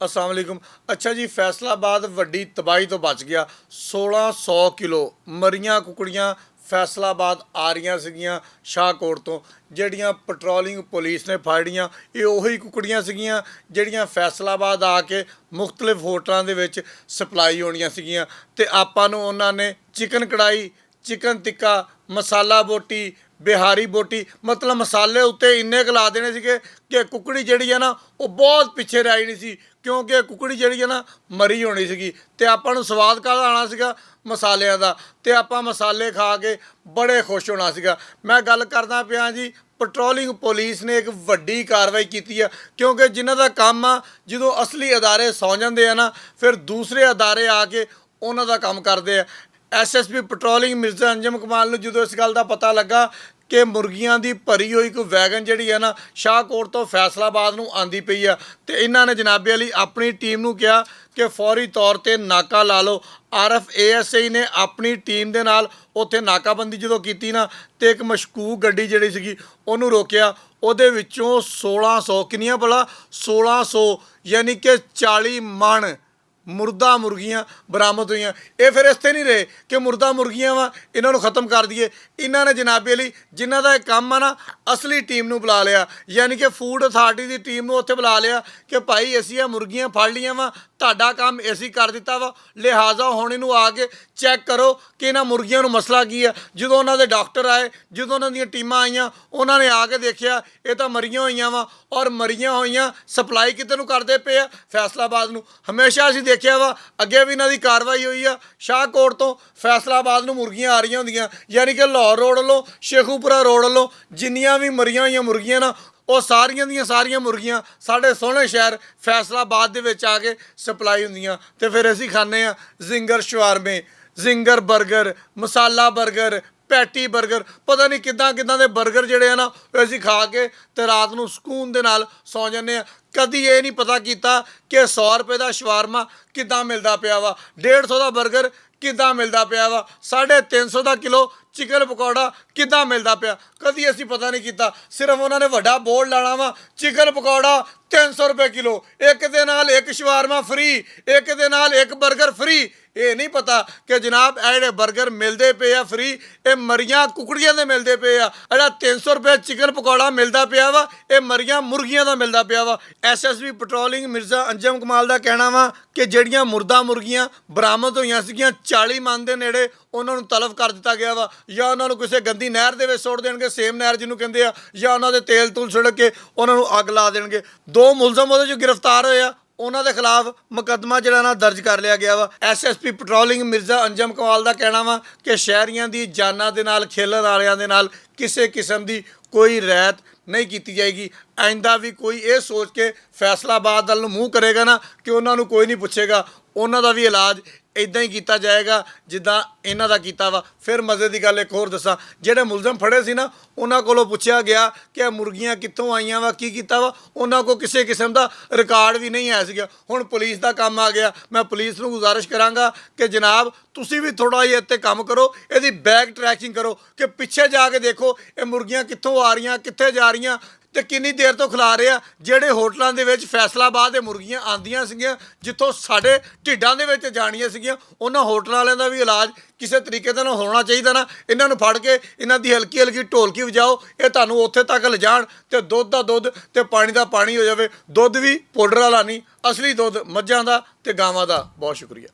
अस्सलाम वालेकुम। अच्छा जी, फैसलाबाद वड्डी तबाही तो बच गया। 1600 किलो मरीਆਂ ਕੁਕੜੀਆਂ फैसलाबाद आ रही ਸੀਗੀਆਂ ਸ਼ਾਹਕੋਟ ਤੋਂ, ਜਿਹੜੀਆਂ ਪੈਟਰੋਲਿੰਗ ਪੁਲਿਸ ਨੇ ਫੜੀਆਂ। ਇਹ ਉਹੀ ਕੁਕੜੀਆਂ ਸੀਗੀਆਂ ਜਿਹੜੀਆਂ ਫੈਸਲਾਬਾਦ ਆ ਕੇ ਮੁxtਲਿਫ ਹੋਟਲਾਂ ਦੇ ਵਿੱਚ ਸਪਲਾਈ ਹੋਣੀਆਂ ਸੀਗੀਆਂ ਤੇ ਆਪਾਂ ਨੂੰ ਉਹਨਾਂ ਨੇ ਚਿਕਨ ਕੜਾਈ, चिकन टिक्का, मसाला बोटी, बिहारी बोटी, मतलब मसाले उत्ते इन्ने क ला देने सीगे कि कुकड़ी जिहड़ी है ना वो बहुत पिछे रह जानी सी, क्योंकि कुकड़ी जिहड़ी है ना मरी होनी सीगी ते आपां नूं स्वाद काहदा आना सीगा मसालियां दा, ते आपां मसाले खा के बड़े खुश होना सीगा। मैं गल करदा पिया जी, ਪੈਟਰੋਲਿੰਗ ਪੁਲਿਸ ਨੇ ਇੱਕ ਵੱਡੀ ਕਾਰਵਾਈ ਕੀਤੀ ਆ, ਕਿਉਂਕਿ ਜਿਨ੍ਹਾਂ ਦਾ ਕੰਮ ਆ ਜਦੋਂ ਅਸਲੀ ਅਦਾਰੇ ਸੌਂ ਜਾਂਦੇ ਆ ਨਾ, ਫਿਰ ਦੂਸਰੇ ਅਦਾਰੇ ਆ ਕੇ ਉਹਨਾਂ ਦਾ ਕੰਮ ਕਰਦੇ ਆ। ਐਸਐਸਪੀ ਪੈਟਰੋਲਿੰਗ ਮਿਰਜ਼ਾ ਅੰਜਮ ਕਮਾਲ ਨੂੰ ਜਦੋਂ ਇਸ ਗੱਲ ਦਾ ਪਤਾ ਲੱਗਾ ਕਿ ਮੁਰਗੀਆਂ ਦੀ ਭਰੀ ਹੋਈ ਕੋਈ ਵੈਗਨ ਜਿਹੜੀ ਹੈ ਨਾ ਸ਼ਾਹਕੋਟ ਤੋਂ ਫੈਸਲਾਬਾਦ ਨੂੰ ਆਂਦੀ ਪਈ ਆ, ਤੇ ਇਹਨਾਂ ਨੇ ਜਨਾਬੇ ਅਲੀ ਆਪਣੀ ਟੀਮ ਨੂੰ ਕਿਹਾ ਕਿ ਫੌਰੀ ਤੌਰ 'ਤੇ ਨਾਕਾ ਲਾ ਲਓ। RFASI ਨੇ ਆਪਣੀ ਟੀਮ ਦੇ ਨਾਲ ਉੱਥੇ ਨਾਕਾਬੰਦੀ ਜਦੋਂ ਕੀਤੀ ਨਾ, ਤੇ ਇੱਕ ਮਸ਼ਕੂਕ ਗੱਡੀ ਜਿਹੜੀ ਸੀਗੀ ਉਹਨੂੰ ਰੋਕਿਆ। ਉਹਦੇ ਵਿੱਚੋਂ 1600 ਕਿੰਨੀਆਂ ਭਲਾ 1600 ਯਾਨੀ ਕਿ 40 ਮਣ मुर्दा मुर्गियाँ बरामद हुई। ये फिर इस नहीं रहे कि मुर्दा मुर्गियाँ वा इन्हों खत्म कर दिए। इन्होंने जनाबे अली जिन्हों का काम है ना असली टीम नूं बुला लिया, यानी कि फूड अथॉरिटी की टीम नूं उत्थे बुला लिया कि भाई असीं ये मुर्गियाँ फड़ लिया वा, तुहाडा काम असीं कर दिता वा, लिहाजा हुण इहनूं आके चैक करो कि इन्हां मुर्गियां नूं मसला की है। जदों उन्हां दे डॉक्टर आए, जदों उन्हां दीयां टीमां आईयां, उन्हां ने आके देखिया ये तां मरीआं होईयां वा, और मरीआं होईयां सप्लाई किते नूं करदे पे आ फैसलाबाद नूं। हमेशा असीं देखिया वा अगे भी इन्हां दी कार्रवाई हुई आ, शाहकोट तो फैसलाबाद नूं मुर्गियां आ रही होंदियां, यानी कि लाहौर रोड वालों शेखूपुरा रोड वालों जिन्नियां भी मरीआं होईयां मुर्गियां ना ਉਹ ਸਾਰੀਆਂ ਦੀਆਂ ਸਾਰੀਆਂ ਮੁਰਗੀਆਂ ਸਾਡੇ ਸੋਹਣੇ ਸ਼ਹਿਰ ਫੈਸਲਾਬਾਦ ਦੇ ਵਿੱਚ ਆ ਕੇ ਸਪਲਾਈ ਹੁੰਦੀਆਂ। ਤੇ ਫਿਰ ਅਸੀਂ ਖਾਂਦੇ ਆ ਜ਼ਿੰਗਰ ਸ਼ਵਾਰਮੇ, ਜ਼ਿੰਗਰ 버ਗਰ, ਮਸਾਲਾ 버ਗਰ, ਪੈਟੀ 버ਗਰ, ਪਤਾ ਨਹੀਂ ਕਿੱਦਾਂ ਕਿੱਦਾਂ ਦੇ 버ਗਰ ਜਿਹੜੇ ਆ ਨਾ ਅਸੀਂ ਖਾ ਕੇ ਤੇ ਰਾਤ ਨੂੰ ਸਕੂਨ ਦੇ ਨਾਲ ਸੌਂ ਜਾਂਦੇ ਆ। ਕਦੀ ਇਹ ਨਹੀਂ ਪਤਾ ਕੀਤਾ ਕਿ 100 ਰੁਪਏ ਦਾ ਸ਼ਵਾਰਮਾ ਕਿੱਦਾਂ ਮਿਲਦਾ ਪਿਆ ਵਾ, 150 ਦਾ 버ਗਰ ਕਿੱਦਾਂ ਮਿਲਦਾ ਪਿਆ ਵਾ, 350 ਦਾ ਕਿਲੋ चिकन पकौड़ा किद्दां मिलता पिया, कभी असीं पता नहीं किया। सिर्फ उन्होंने वड्डा बोर्ड लाना वा चिकन पकौड़ा 300 रुपए किलो, एक दे नाल एक शवारमा फ्री, एक दे नाल एक बर्गर फ्री। ये नहीं पता कि जनाब ये जिहड़े बर्गर मिलते पे आ फ्री, ये मरियां कुकड़ियां दे मिलते पे आ। जिहड़ा 300 रुपए चिकन पकौड़ा मिलता पिया वा ये मरियां मुर्गियां दा मिलता पिया वा। SSP पैट्रोलिंग मिर्जा अंजम कमाल दा कहना वा कि जिहड़ियां मुर्दा मुर्गियां बरामद होईयां सीगियां 40 मन दे नेड़े उन्होंने तलब कर दिता गया वा, या उन्होंने किसी गंदी नहर के सुट देंगे, सेम नहर जिन्होंने कहते हैं, या उन्होंने तेल तूल छिड़क के उन्होंने अग ला देंगे। 2 मुलजम वो गिरफ्तार होए, उन्होंने खिलाफ मुकदमा जिहड़ा ना दर्ज कर लिया गया वा। SSP पैट्रोलिंग मिर्जा अंजम कमाल का कहना वा कि शहरियां दी जानां दे नाल खेलण वालियां दे नाल किसी किस्म की कोई रियायत नहीं की जाएगी। आइंदा भी कोई ये सोच के फैसलाबाद वाल मूँह करेगा ना कि उन्होंने कोई नहीं पुछेगा, उन्हों का भी इलाज इदां ही किया जाएगा जिद्दां इन्हां दा कीता वा। फिर मज़े की गल एक होर दसां, जिहड़े मुलजम फड़े सी ना उन्हां कोलों पुछया गया कि मुर्गियां कित्थों आईयां वा, की कीता वा, उन्हां कोल किसी किस्म का रिकॉर्ड भी नहीं है सीगा। हुण पुलिस का काम आ गया। मैं पुलिस नूं गुजारिश करांगा कि जनाब तुसीं भी थोड़ा जिहा इत्ते काम करो, इहदी बैक ट्रैकिंग करो कि पिछे जाके देखो ये मुर्गियां कित्थों आ रहीआं, कित्थे जा रहीआं ਤੇ ਕਿੰਨੀ ਦੇਰ ਤੋਂ ਖਿਲਾ ਰਹੇ ਆ। ਜਿਹੜੇ ਹੋਟਲਾਂ ਦੇ ਵਿੱਚ ਫੈਸਲਾਬਾਦ ਦੇ ਮੁਰਗੀਆਂ ਆਂਦੀਆਂ ਸੀਗੀਆਂ ਜਿੱਥੋਂ ਸਾਡੇ ਢਿੱਡਾਂ ਦੇ ਵਿੱਚ ਜਾਣੀਆਂ ਸੀਗੀਆਂ, ਉਹਨਾਂ ਹੋਟਲਾਂ ਵਾਲਿਆਂ ਦਾ ਵੀ ਇਲਾਜ ਕਿਸੇ ਤਰੀਕੇ ਦੇ ਨਾਲ ਹੋਣਾ ਚਾਹੀਦਾ ਨਾ। ਇਹਨਾਂ ਨੂੰ ਫੜ ਕੇ ਇਹਨਾਂ ਦੀ ਹਲਕੀ ਹਲਕੀ ਢੋਲਕੀ ਵਜਾਓ, ਇਹ ਤੁਹਾਨੂੰ ਉੱਥੇ ਤੱਕ ਲਿਜਾਣ ਤੇ ਦੁੱਧ ਦਾ ਦੁੱਧ ਤੇ ਪਾਣੀ ਦਾ ਪਾਣੀ ਹੋ ਜਾਵੇ। ਦੁੱਧ ਵੀ ਪਾਊਡਰ ਵਾਲਾ ਨਹੀਂ, ਅਸਲੀ ਦੁੱਧ ਮੱਝਾਂ ਦਾ ਤੇ ਗਾਵਾਂ ਦਾ। ਬਹੁਤ ਸ਼ੁਕਰੀਆ।